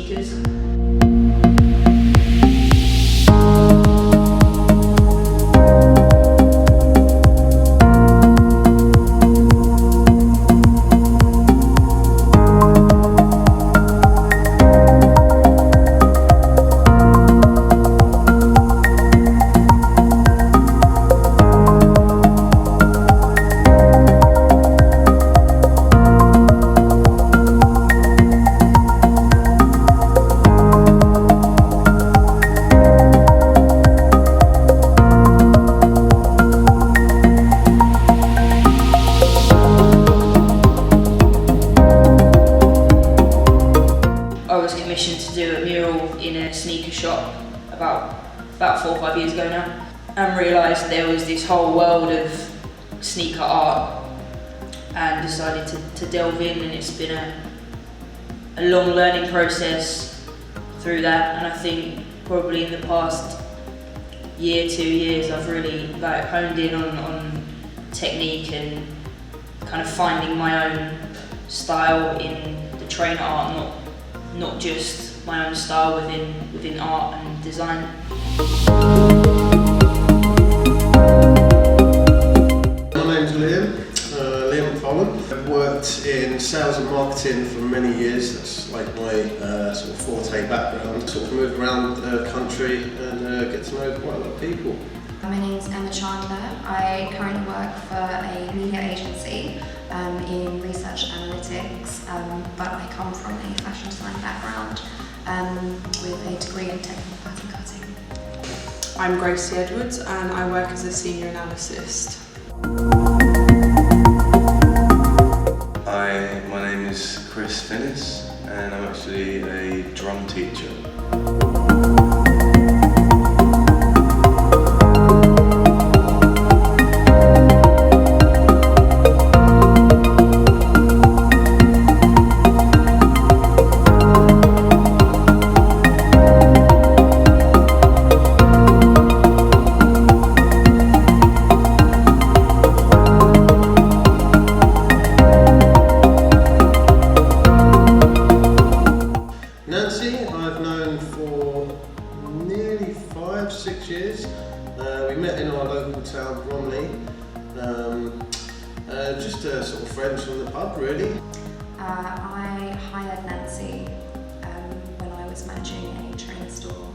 sneakers. I was commissioned to do a mural in a sneaker shop about 4 or 5 years ago now, and realised there was this whole world of sneaker art, and decided to delve in, and it's been a long learning process through that. And I think probably in the past year, 2 years, I've really honed in on technique and kind of finding my own style in the trainer art, not just my own style within art and design. My name's Liam Pollen. I've worked in sales and marketing for many years. That's like my sort of forte background. Sort of move around the country and get to know quite a lot of people. My name's Emma Chandler. I currently work for a media agency in research analytics, but I come from a fashion design background with a degree in technical pattern cutting. I'm Gracie Edwards and I work as a senior analyst. Hi, my name is Chris Finnis and I'm actually a drum teacher. I've known for nearly 5-6 years. We met in our local town, Bromley. Just sort of friends from the pub, really. I hired Nancy when I was managing a trainer store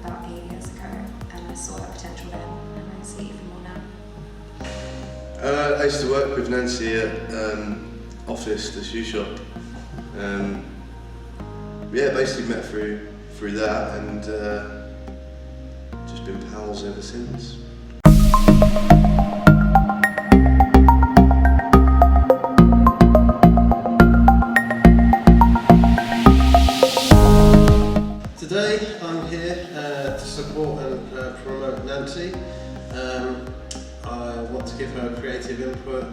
about 8 years ago, and I saw her potential then, and I see even more now. I used to work with Nancy at Office, the shoe shop. Yeah, basically met through that, and just been pals ever since. Today I'm here to support and promote Nancy. I want to give her creative input.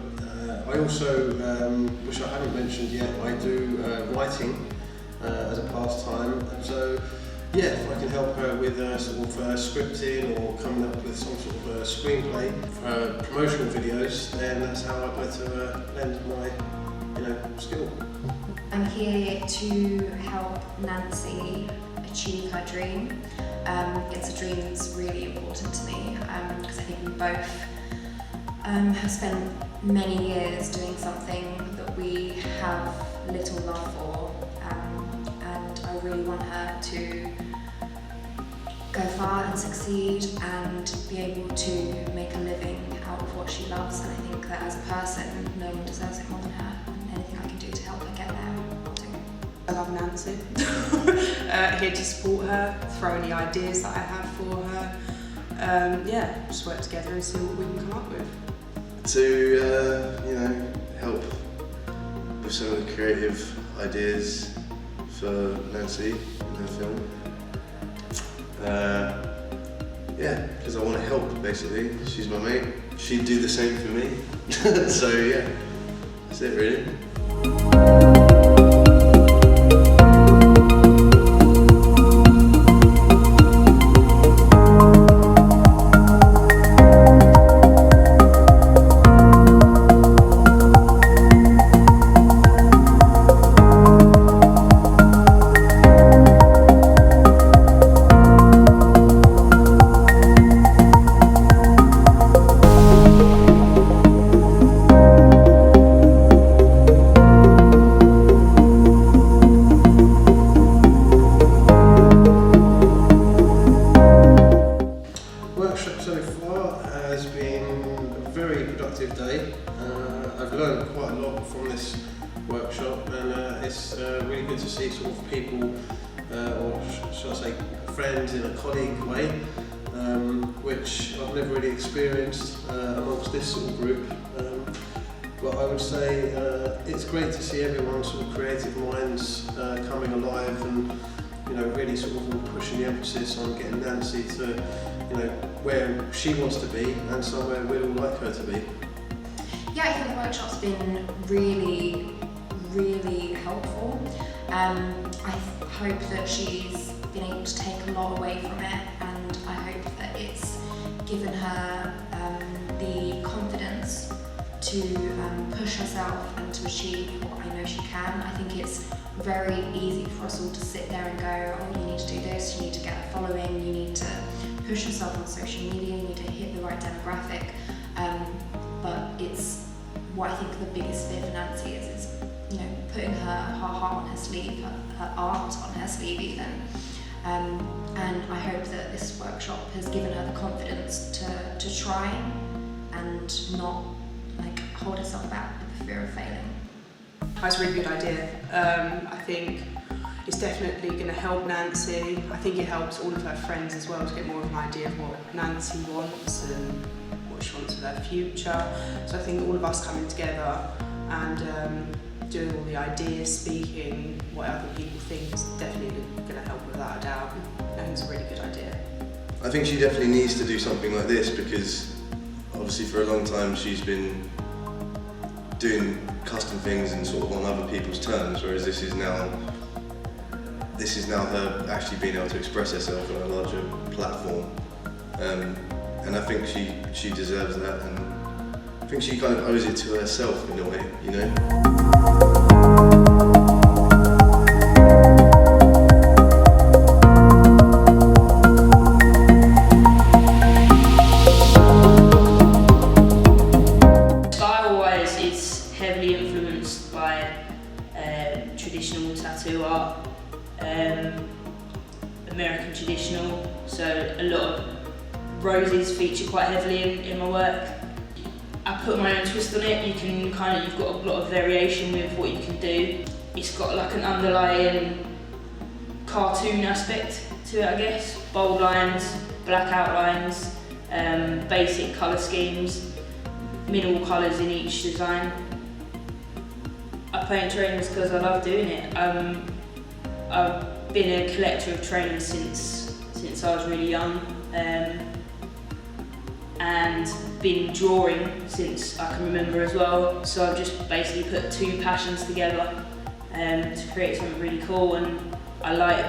I also, which I haven't mentioned yet, I do writing as a pastime. So yeah, if I can help her with sort of scripting or coming up with some sort of screenplay for promotional videos, then that's how I better lend my skill. I'm here to help Nancy achieve her dream. It's a dream that's really important to me because I think we both have spent many years doing something that we have little love for, and I really want her to go far and succeed and be able to make a living out of what she loves. And I think that as a person, no one deserves it more than her, and anything I can do to help her get there, I'll do. I love Nancy. Here to support her, throw any ideas that I have for her. Yeah, just work together and see what we can come up with. To help with some of the creative ideas for Nancy in her film. Yeah, because I want to help, basically. She's my mate. She'd do the same for me. So yeah, that's it really. shall I say, friends in a colleague way, which I've never really experienced amongst this sort of group. But I would say it's great to see everyone's sort of creative minds coming alive and, you know, really sort of pushing the emphasis on getting Nancy to, you know, where she wants to be and somewhere we'd all like her to be. Yeah, I think the workshop's been really, really helpful. I hope that she's been able to take a lot away from it, and I hope that it's given her the confidence to push herself and to achieve what I know she can. I think it's very easy for us all to sit there and go, oh, you need to do this, you need to get a following, you need to push yourself on social media, you need to hit the right demographic. But it's what I think the biggest fear for Nancy is you know, putting her heart on her sleeve, her art on her sleeve even. And I hope that this workshop has given her the confidence to try and not like hold herself back with the fear of failing. That's a really good idea. I think it's definitely going to help Nancy. I think it helps all of her friends as well to get more of an idea of what Nancy wants and what she wants for their future. So I think all of us coming together and doing all the ideas, speaking, what other people think is definitely going to help without a doubt. I think it's a really good idea. I think she definitely needs to do something like this because obviously for a long time she's been doing custom things and sort of on other people's terms, whereas this is now her actually being able to express herself on a larger platform. And I think she deserves that, and I think she kind of owes it to herself in a way, you know? Style-wise, it's heavily influenced by traditional tattoo art, American traditional, so a lot of roses feature quite heavily in my work. I put my own twist on it. You've got a lot of variation with what you can do. It's got like an underlying cartoon aspect to it, I guess. Bold lines, black outlines, basic colour schemes, minimal colours in each design. I paint trainers because I love doing it. I've been a collector of trainers since I was really young. And been drawing since I can remember as well. So I've just basically put two passions together to create something really cool, and I like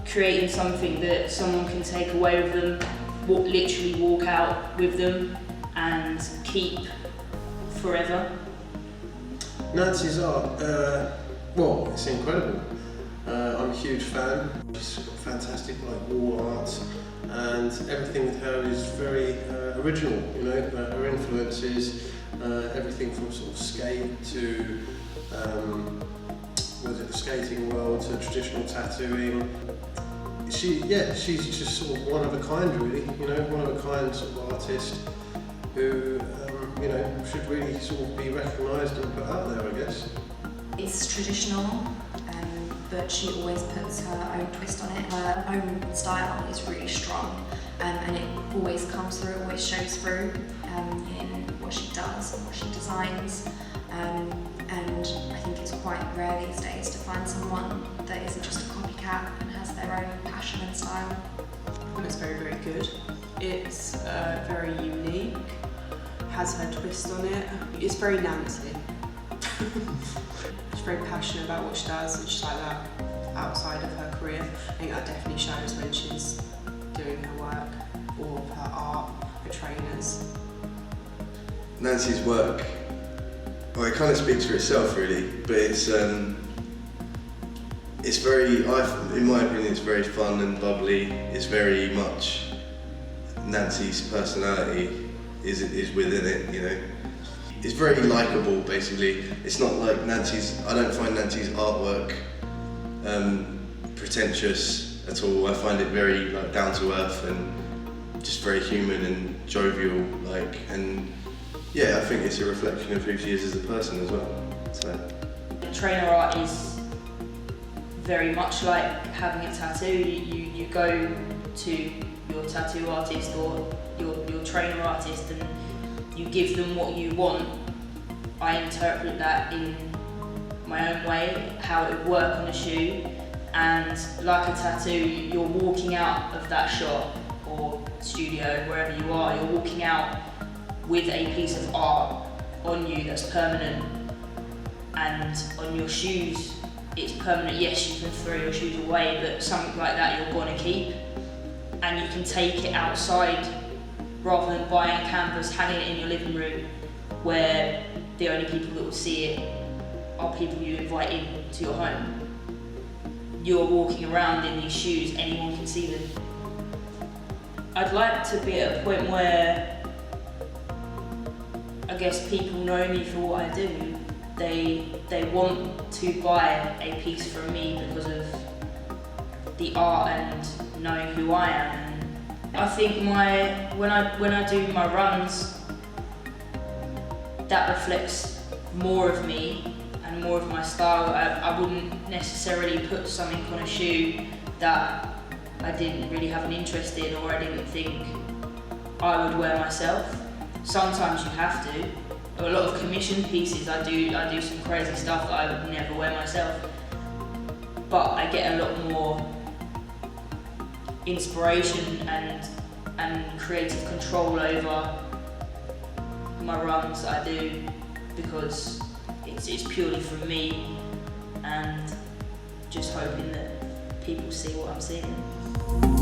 creating something that someone can take away with them, literally walk out with them and keep forever. Nancy's art, well, it's incredible. I'm a huge fan. She's got fantastic wall art, and everything with her is very original. You know, her influences, everything from sort of skate to the skating world to traditional tattooing. She's just sort of one of a kind, really. You know, one of a kind sort of artist who you know, should really sort of be recognised and put out there, I guess. It's traditional, but she always puts her own twist on it. Her own style is really strong, and it always comes through, always shows through in what she does and what she designs. And I think it's quite rare these days to find someone that isn't just a copycat and has their own passion and style. And it's very, very good. It's very unique, has her twist on it. It's very Nancy. She's very passionate about what she does, and she's like that outside of her career. I think that definitely shows when she's doing her work, all of her art, her trainers. Nancy's work, well, it kind of speaks for itself really, but it's very, in my opinion, it's very fun and bubbly. It's very much Nancy's personality is within it, you know. It's very likeable, basically. It's not like I don't find Nancy's artwork pretentious at all. I find it very down to earth and just very human and jovial, and yeah, I think it's a reflection of who she is as a person as well. So. Trainer art is very much like having a tattoo. You go to your tattoo artist or your trainer artist and you give them what you want. I interpret that in my own way, how it would work on a shoe, and like a tattoo, you're walking out of that shop or studio, wherever you are, you're walking out with a piece of art on you that's permanent, and on your shoes it's permanent. Yes, you can throw your shoes away, but something like that you're going to keep, and you can take it outside rather than buying a canvas, hanging it in your living room where the only people that will see it are people you invite in to your home. You're walking around in these shoes, anyone can see them. I'd like to be at a point where I guess people know me for what I do. They want to buy a piece from me because of the art and knowing who I am. I think when I do my runs, that reflects more of me and more of my style. I wouldn't necessarily put something on a shoe that I didn't really have an interest in or I didn't think I would wear myself. Sometimes you have to. A lot of commissioned pieces, I do some crazy stuff that I would never wear myself. But I get a lot more inspiration and creative control over my runs that I do because it's purely from me and just hoping that people see what I'm seeing.